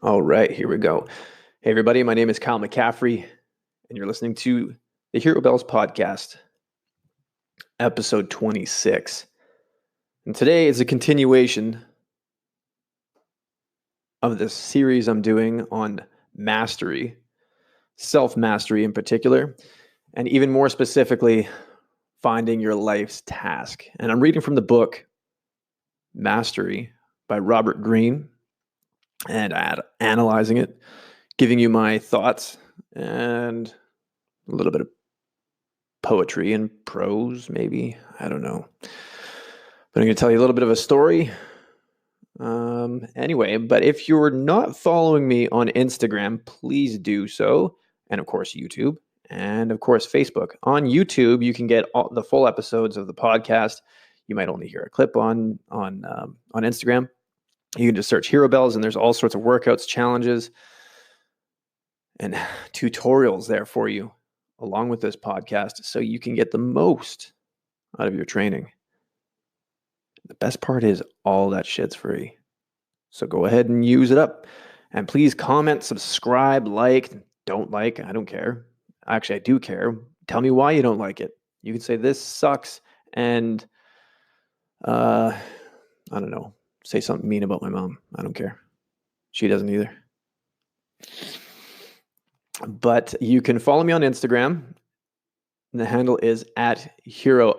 All right, here we go. Hey, everybody, my name is Kyle McCaffrey, and you're listening to the Hero Bells Podcast, episode 26. And today is a continuation of this series I'm doing on mastery, self-mastery in particular, and even more specifically, finding your life's task. And I'm reading from the book Mastery by Robert Greene, and analyzing it, giving you my thoughts, and a little bit of poetry and prose, maybe. I don't know. But I'm going to tell you a little bit of a story. Anyway, but if you're not following me on Instagram, please do so. And of course, YouTube. And of course, Facebook. On YouTube, you can get all the full episodes of the podcast. You might only hear a clip on Instagram. You can just search Hero Bells, and there's all sorts of workouts, challenges, and tutorials there for you, along with this podcast, so you can get the most out of your training. The best part is all that shit's free. So go ahead and use it up. And please comment, subscribe, like, don't like, I don't care. Actually, I do care. Tell me why you don't like it. You can say this sucks, and I don't know. Say something mean about my mom. I don't care. She doesn't either. But you can follow me on Instagram. The handle is @hero_kbells.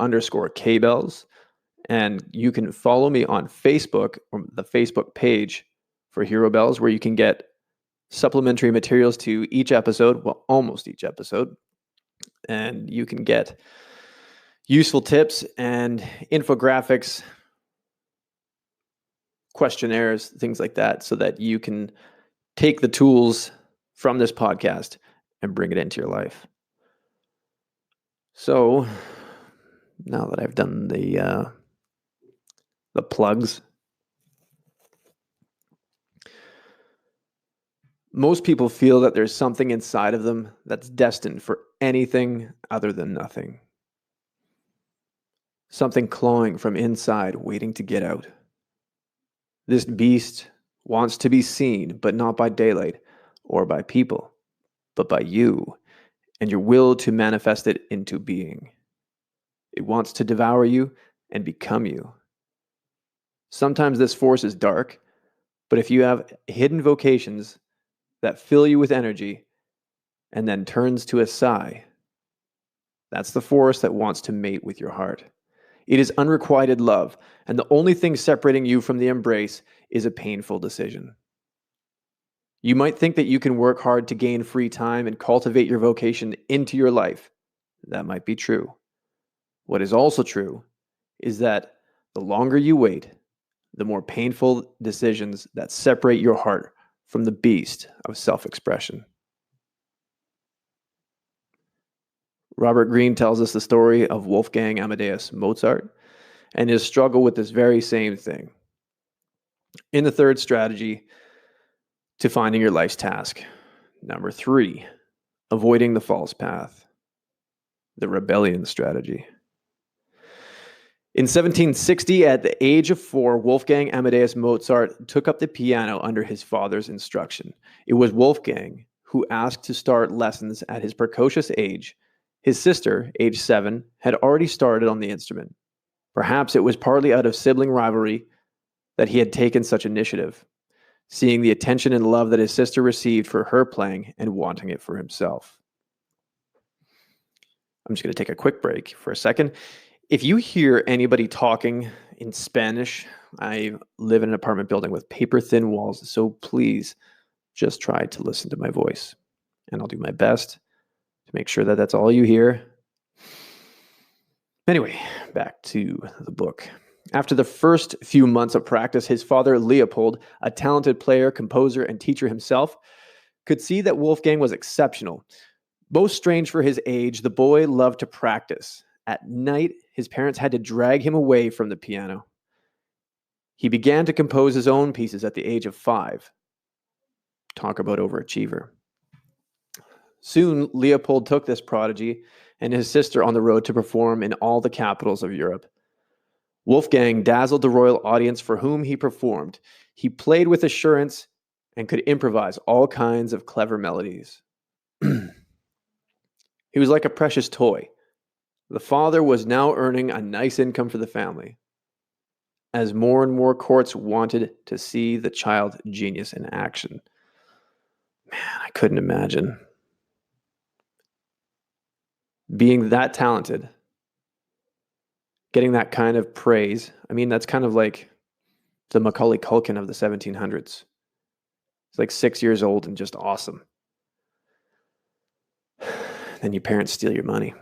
And you can follow me on Facebook, or the Facebook page for Hero Bells, where you can get supplementary materials to each episode, well, almost each episode. And you can get useful tips and infographics, questionnaires, things like that, so that you can take the tools from this podcast and bring it into your life. So now that I've done the plugs, most people feel that there's something inside of them that's destined for anything other than nothing. Something clawing from inside, waiting to get out. This beast wants to be seen, but not by daylight or by people, but by you and your will to manifest it into being. It wants to devour you and become you. Sometimes this force is dark, but if you have hidden vocations that fill you with energy and then turns to a sigh, that's the force that wants to mate with your heart. It is unrequited love, and the only thing separating you from the embrace is a painful decision. You might think that you can work hard to gain free time and cultivate your vocation into your life. That might be true. What is also true is that the longer you wait, the more painful decisions that separate your heart from the beast of self-expression. Robert Greene tells us the story of Wolfgang Amadeus Mozart and his struggle with this very same thing. In the third strategy to finding your life's task, number 3, avoiding the false path, the rebellion strategy. In 1760, at the age of 4, Wolfgang Amadeus Mozart took up the piano under his father's instruction. It was Wolfgang who asked to start lessons at his precocious age. His sister, age 7, had already started on the instrument. Perhaps it was partly out of sibling rivalry that he had taken such initiative, seeing the attention and love that his sister received for her playing and wanting it for himself. I'm just going to take a quick break for a second. If you hear anybody talking in Spanish, I live in an apartment building with paper-thin walls, so please just try to listen to my voice, and I'll do my best to make sure that that's all you hear. Anyway, back to the book. After the first few months of practice, his father, Leopold, a talented player, composer, and teacher himself, could see that Wolfgang was exceptional. Most strange for his age, the boy loved to practice. At night, his parents had to drag him away from the piano. He began to compose his own pieces at the age of 5. Talk about overachiever. Soon, Leopold took this prodigy and his sister on the road to perform in all the capitals of Europe. Wolfgang dazzled the royal audience for whom he performed. He played with assurance and could improvise all kinds of clever melodies. He was like a precious toy. The father was now earning a nice income for the family, as more and more courts wanted to see the child genius in action. Man, I couldn't imagine being that talented, getting that kind of praise. I mean, that's kind of like the Macaulay Culkin of the 1700s. He's like 6 years old and just awesome. Then your parents steal your money.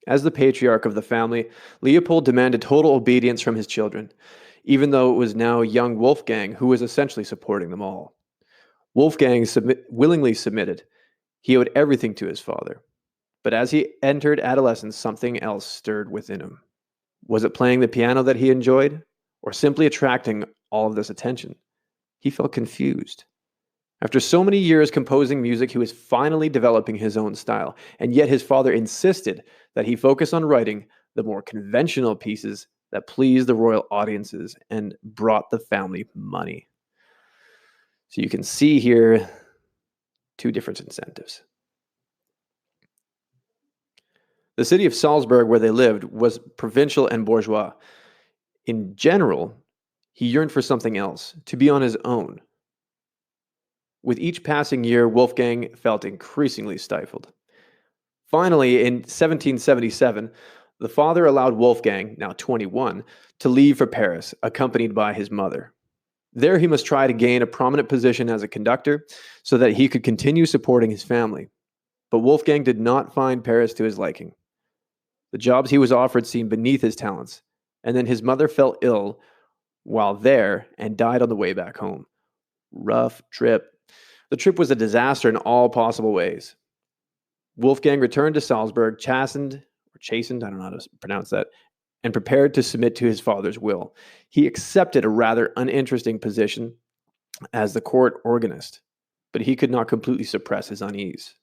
As the patriarch of the family, Leopold demanded total obedience from his children, even though it was now young Wolfgang who was essentially supporting them all. Wolfgang willingly submitted. He owed everything to his father. But as he entered adolescence, something else stirred within him. Was it playing the piano that he enjoyed, or simply attracting all of this attention? He felt confused. After so many years composing music, he was finally developing his own style, and yet his father insisted that he focus on writing the more conventional pieces that pleased the royal audiences and brought the family money. So you can see here two different incentives. The city of Salzburg, where they lived, was provincial and bourgeois. In general, he yearned for something else, to be on his own. With each passing year, Wolfgang felt increasingly stifled. Finally, in 1777, the father allowed Wolfgang, now 21, to leave for Paris, accompanied by his mother. There he must try to gain a prominent position as a conductor so that he could continue supporting his family. But Wolfgang did not find Paris to his liking. The jobs he was offered seemed beneath his talents, and then his mother fell ill while there and died on the way back home. Rough trip. The trip was a disaster in all possible ways. Wolfgang returned to Salzburg, chastened, I don't know how to pronounce that, and prepared to submit to his father's will. He accepted a rather uninteresting position as the court organist, but he could not completely suppress his unease.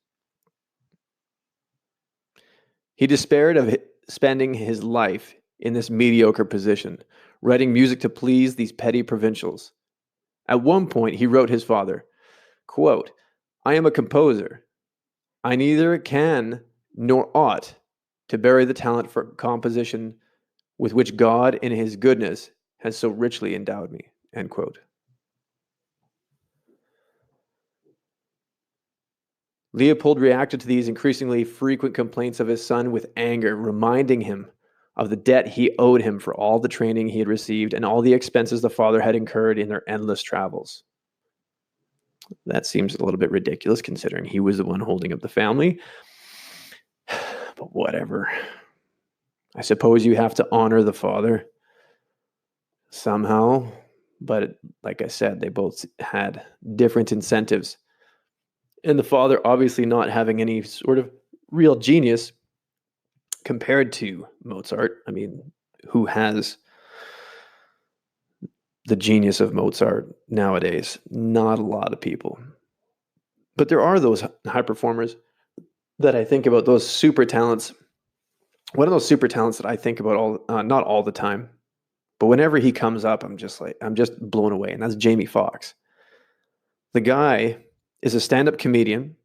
He despaired of spending his life in this mediocre position, writing music to please these petty provincials. At one point, he wrote his father, quote, "I am a composer. I neither can nor ought to bury the talent for composition with which God in his goodness has so richly endowed me." End quote. Leopold reacted to these increasingly frequent complaints of his son with anger, reminding him of the debt he owed him for all the training he had received and all the expenses the father had incurred in their endless travels. That seems a little bit ridiculous considering he was the one holding up the family. But whatever. I suppose you have to honor the father somehow. But like I said, they both had different incentives. And the father obviously not having any sort of real genius compared to Mozart. I mean, who has the genius of Mozart nowadays? Not a lot of people. But there are those high performers that I think about, those super talents. One of those super talents that I think about not all the time, but whenever he comes up, I'm just blown away. And that's Jamie Foxx. The guy is a stand-up comedian.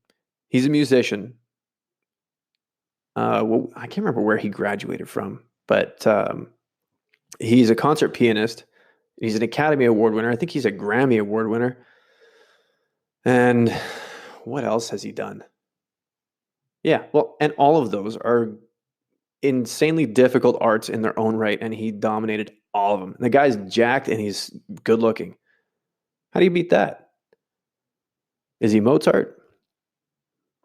He's a musician. Well, I can't remember where he graduated from, but he's a concert pianist. He's an Academy Award winner. I think he's a Grammy Award winner. And what else has he done? Yeah, well, and all of those are insanely difficult arts in their own right, and he dominated all of them. And the guy's jacked and he's good looking. How do you beat that? Is he Mozart?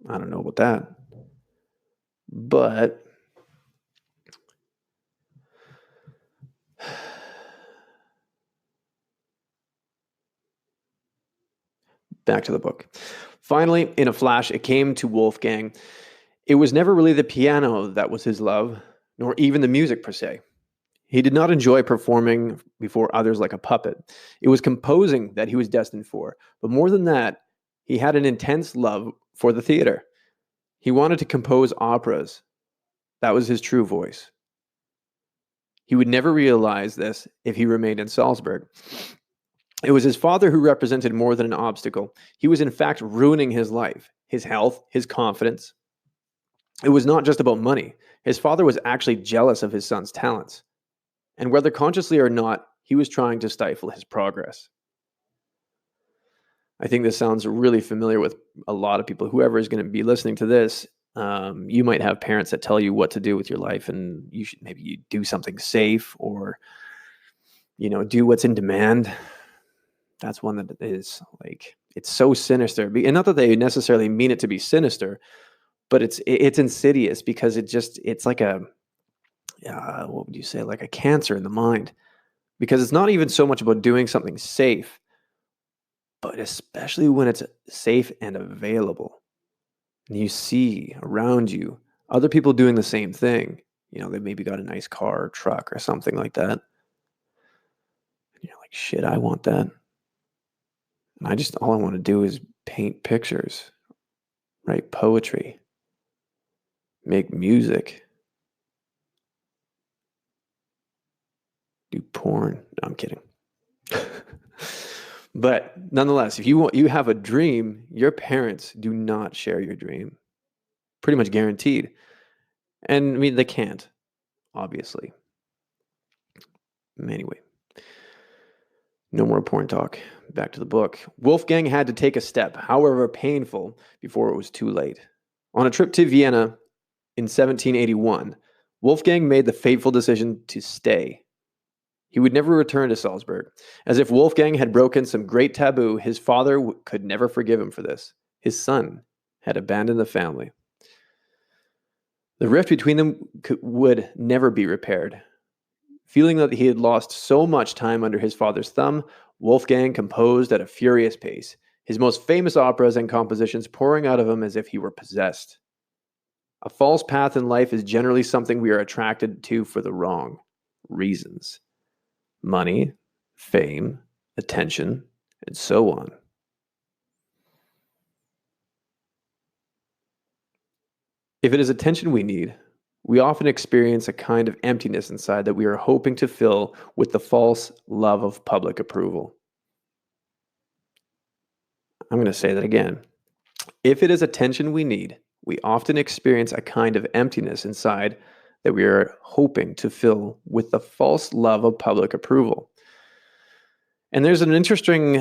I don't know about that. But back to the book. Finally, in a flash, it came to Wolfgang. It was never really the piano that was his love, nor even the music per se. He did not enjoy performing before others like a puppet. It was composing that he was destined for. But more than that, he had an intense love for the theater. He wanted to compose operas. That was his true voice. He would never realize this if he remained in Salzburg. It was his father who represented more than an obstacle. He was, in fact, ruining his life, his health, his confidence. It was not just about money. His father was actually jealous of his son's talents. And whether consciously or not, he was trying to stifle his progress. I think this sounds really familiar with a lot of people. Whoever is going to be listening to this, you might have parents that tell you what to do with your life, and you do something safe, or do what's in demand. That's one that is like, it's so sinister, and not that they necessarily mean it to be sinister, but it's insidious, because it's like a what would you say, like a cancer in the mind, because it's not even so much about doing something safe, but especially when it's safe and available, and you see around you other people doing the same thing. They maybe got a nice car or truck or something like that. And you're like, shit, I want that. And all I want to do is paint pictures, write poetry, make music, do porn. No, I'm kidding. But nonetheless, if you have a dream, your parents do not share your dream. Pretty much guaranteed. And I mean, they can't, obviously. Anyway, no more porn talk. Back to the book. Wolfgang had to take a step, however painful, before it was too late. On a trip to Vienna in 1781, Wolfgang made the fateful decision to stay. He would never return to Salzburg. As if Wolfgang had broken some great taboo, his father could never forgive him for this. His son had abandoned the family. The rift between them would never be repaired. Feeling that he had lost so much time under his father's thumb, Wolfgang composed at a furious pace, his most famous operas and compositions pouring out of him as if he were possessed. A false path in life is generally something we are attracted to for the wrong reasons. Money, fame, attention, and so on. If it is attention we need, we often experience a kind of emptiness inside that we are hoping to fill with the false love of public approval. I'm going to say that again. If it is attention we need, we often experience a kind of emptiness inside that we are hoping to fill with the false love of public approval. And there's an interesting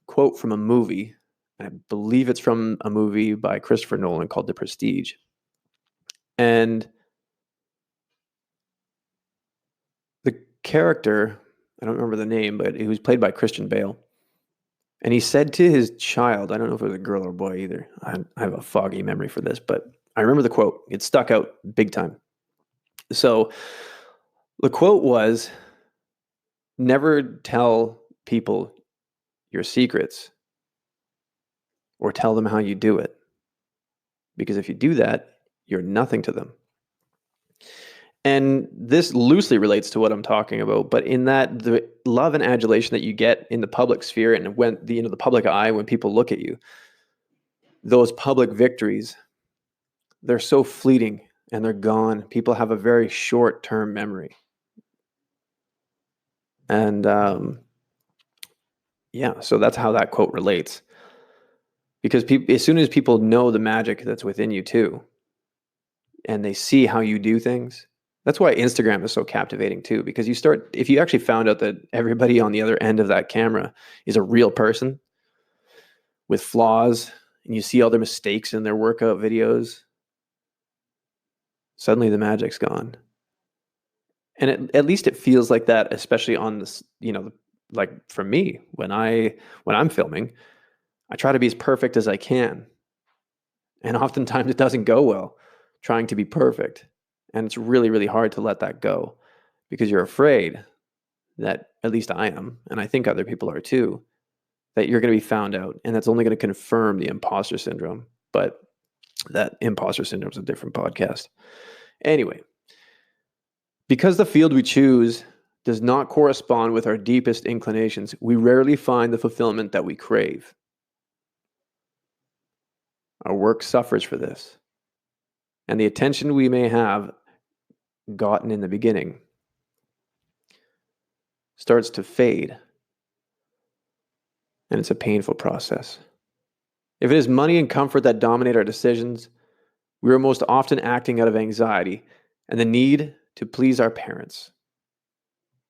quote from a movie. I believe it's from a movie by Christopher Nolan called The Prestige. And the character, I don't remember the name, but he was played by Christian Bale. And he said to his child, I don't know if it was a girl or a boy either. I have a foggy memory for this, but I remember the quote. It stuck out big time. So the quote was, never tell people your secrets or tell them how you do it. Because if you do that, you're nothing to them. And this loosely relates to what I'm talking about, but in that the love and adulation that you get in the public sphere and when the public eye, when people look at you, those public victories, they're so fleeting and they're gone. People have a very short-term memory. And so that's how that quote relates. Because as soon as people know the magic that's within you too, and they see how you do things, that's why Instagram is so captivating too, because if you actually found out that everybody on the other end of that camera is a real person with flaws, and you see all their mistakes in their workout videos, suddenly the magic's gone. And at least it feels like that, especially on this, like for me, when I'm filming, I try to be as perfect as I can. And oftentimes it doesn't go well, trying to be perfect. And it's really, really hard to let that go because you're afraid that, at least I am, and I think other people are too, that you're going to be found out. And that's only going to confirm the imposter syndrome. But that imposter syndrome is a different podcast. Anyway, because the field we choose does not correspond with our deepest inclinations, we rarely find the fulfillment that we crave. Our work suffers for this. And the attention we may have gotten in the beginning starts to fade, and it's a painful process. If it is money and comfort that dominate our decisions, we are most often acting out of anxiety and the need to please our parents,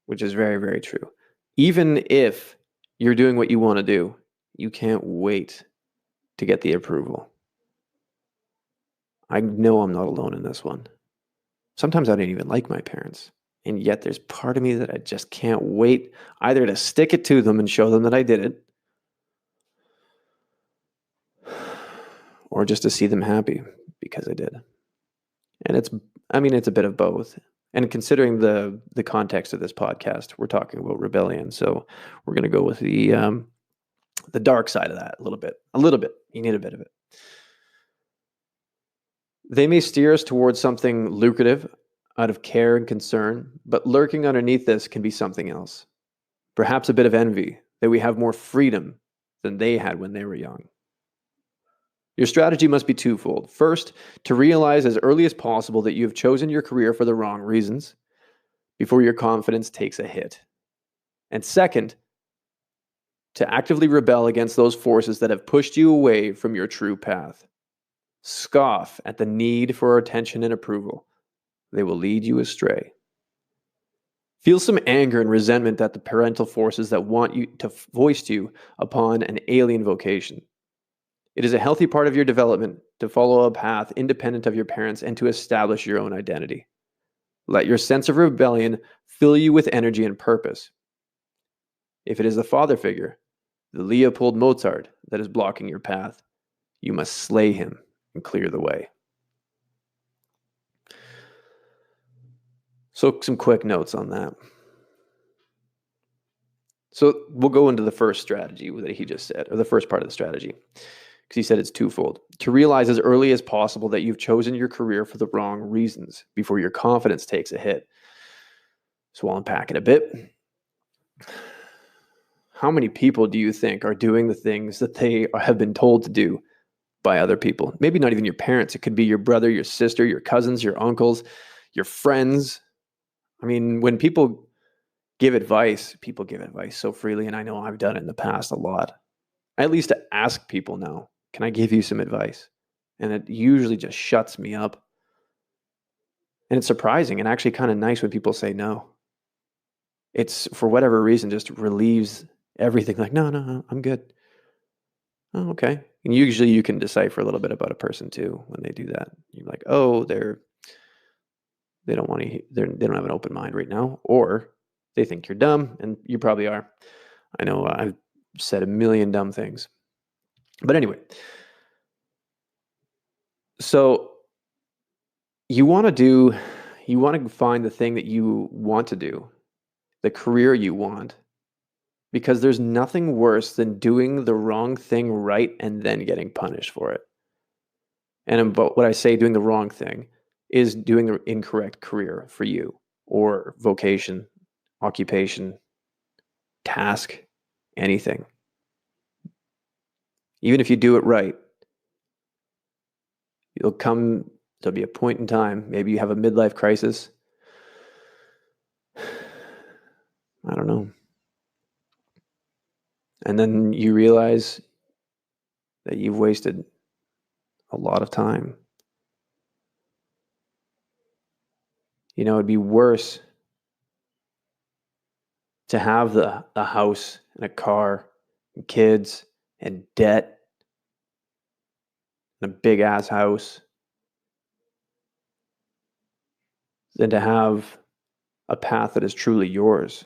which is very, very true. Even if you're doing what you want to do, you can't wait to get the approval. I know I'm not alone in this one. Sometimes I don't even like my parents. And yet there's part of me that I just can't wait either to stick it to them and show them that I did it, or just to see them happy because I did. And it's a bit of both. And considering the context of this podcast, we're talking about rebellion. So we're going to go with the dark side of that a little bit. A little bit. You need a bit of it. They may steer us towards something lucrative out of care and concern, but lurking underneath this can be something else. Perhaps a bit of envy that we have more freedom than they had when they were young. Your strategy must be twofold. First, to realize as early as possible that you have chosen your career for the wrong reasons before your confidence takes a hit. And second, to actively rebel against those forces that have pushed you away from your true path. Scoff at the need for attention and approval. They will lead you astray. Feel some anger and resentment at the parental forces that want you to foist you upon an alien vocation. It is a healthy part of your development to follow a path independent of your parents and to establish your own identity. Let your sense of rebellion fill you with energy and purpose. If it is the father figure, the Leopold Mozart, that is blocking your path, you must slay him and clear the way. So some quick notes on that. So we'll go into the first strategy that he just said, or the first part of the strategy, because he said it's twofold. To realize as early as possible that you've chosen your career for the wrong reasons before your confidence takes a hit. So I'll unpack it a bit. How many people do you think are doing the things that they have been told to do by other people? Maybe not even your parents. It could be your brother, your sister, your cousins, your uncles, your friends. I mean, when people give advice, people give advice so freely, and I know I've done it in the past a lot. I at least ask people now, can I give you some advice? And it usually just shuts me up. And it's surprising and actually kind of nice when people say no. It's, for whatever reason, just relieves everything. Like, no, I'm good. Oh, okay. And usually you can decipher a little bit about a person too when they do that. You're like, oh, they don't want to, they don't have an open mind right now, or they think you're dumb, and you probably are. I know I've said a million dumb things. But anyway, so you want to find the thing that you want to do, the career you want, because there's nothing worse than doing the wrong thing right and then getting punished for it. And what I say doing the wrong thing is doing the incorrect career for you, or vocation, occupation, task, anything. Even if you do it right, there'll be a point in time, maybe you have a midlife crisis. I don't know. And then you realize that you've wasted a lot of time. You know, it'd be worse to have the house and a car and kids and debt and a big ass house than to have a path that is truly yours.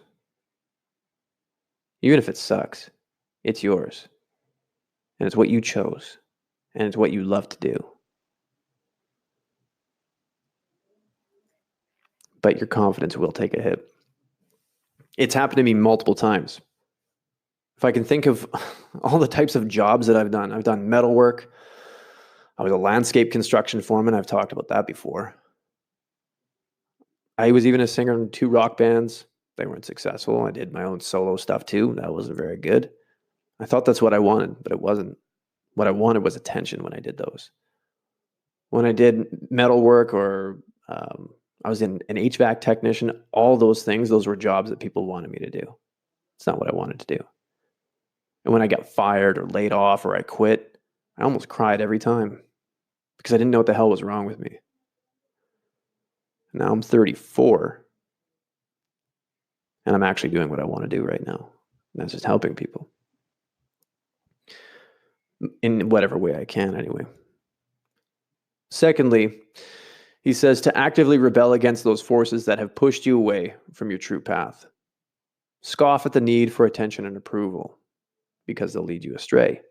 Even if it sucks, it's yours. And it's what you chose. And it's what you love to do. But your confidence will take a hit. It's happened to me multiple times. If I can think of all the types of jobs that I've done metal work. I was a landscape construction foreman. I've talked about that before. I was even a singer in 2 rock bands. They weren't successful. I did my own solo stuff too. That wasn't very good. I thought that's what I wanted, but it wasn't. What I wanted was attention when I did those. When I did metal work or I was an HVAC technician. All those things, those were jobs that people wanted me to do. It's not what I wanted to do. And when I got fired or laid off or I quit, I almost cried every time because I didn't know what the hell was wrong with me. Now I'm 34 and I'm actually doing what I want to do right now. And that's just helping people in whatever way I can anyway. Secondly, he says to actively rebel against those forces that have pushed you away from your true path. Scoff at the need for attention and approval because they'll lead you astray.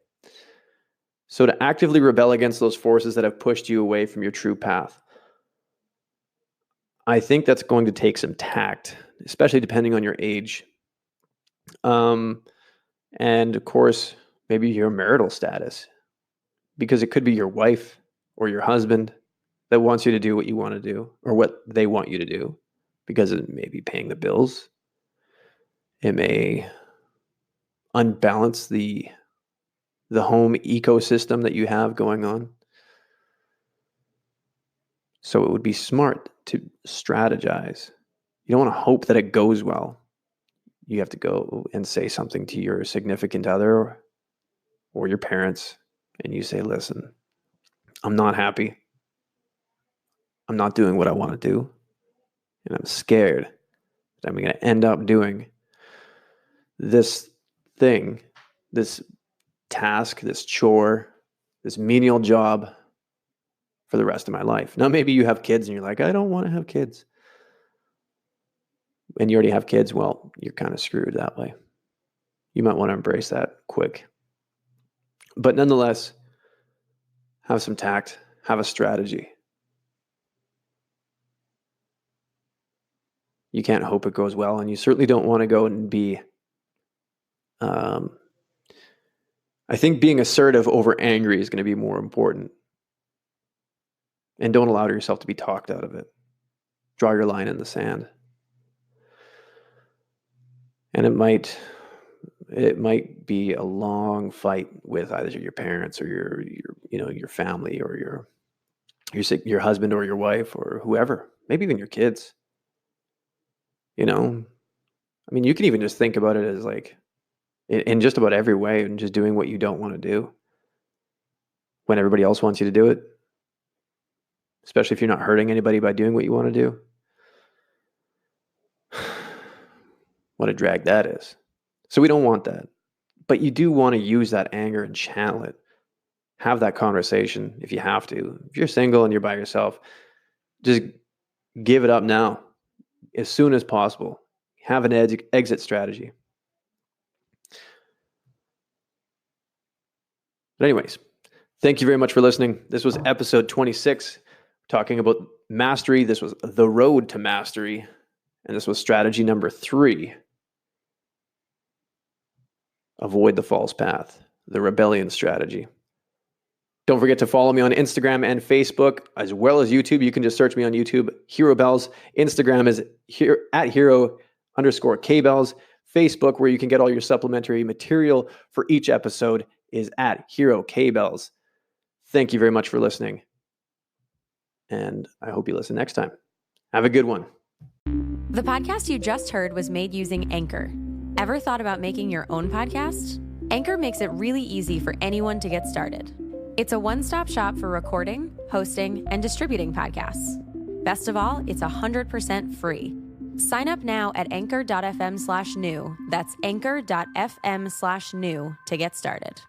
So to actively rebel against those forces that have pushed you away from your true path, I think that's going to take some tact, especially depending on your age. And of course, maybe your marital status, because it could be your wife or your husband that wants you to do what you want to do or what they want you to do because it may be paying the bills. It may unbalance the home ecosystem that you have going on. So it would be smart to strategize. You don't want to hope that it goes well. You have to go and say something to your significant other or your parents, and you say, listen, I'm not happy. I'm not doing what I want to do. And I'm scared that I'm going to end up doing this thing, this task, this chore, this menial job for the rest of my life. Now, maybe you have kids and you're like, I don't want to have kids. And you already have kids. Well, you're kind of screwed that way. You might want to embrace that quick. But nonetheless, have some tact, have a strategy. You can't hope it goes well, and you certainly don't want to go and be, I think being assertive over angry is going to be more important. And don't allow yourself to be talked out of it. Draw your line in the sand. And it might be a long fight with either your parents or your family or your husband or your wife or whoever, maybe even your kids. You can even just think about it as like in just about every way and just doing what you don't want to do when everybody else wants you to do it, especially if you're not hurting anybody by doing what you want to do. What a drag that is. So we don't want that. But you do want to use that anger and channel it. Have that conversation if you have to. If you're single and you're by yourself, just give it up now as soon as possible. Have an exit strategy. But anyways, thank you very much for listening. This was episode 26, talking about mastery. This was the road to mastery. And this was strategy number 3. Avoid the false path, the rebellion strategy. Don't forget to follow me on Instagram and Facebook, as well as YouTube. You can just search me on YouTube, Hero Bells. Instagram is at Hero_K-Bells. Facebook, where you can get all your supplementary material for each episode, is at Hero K-Bells. Thank you very much for listening. And I hope you listen next time. Have a good one. The podcast you just heard was made using Anchor. Ever thought about making your own podcast? Anchor makes it really easy for anyone to get started. It's a one-stop shop for recording, hosting, and distributing podcasts. Best of all, it's 100% free. Sign up now at anchor.fm/new. That's anchor.fm/new to get started.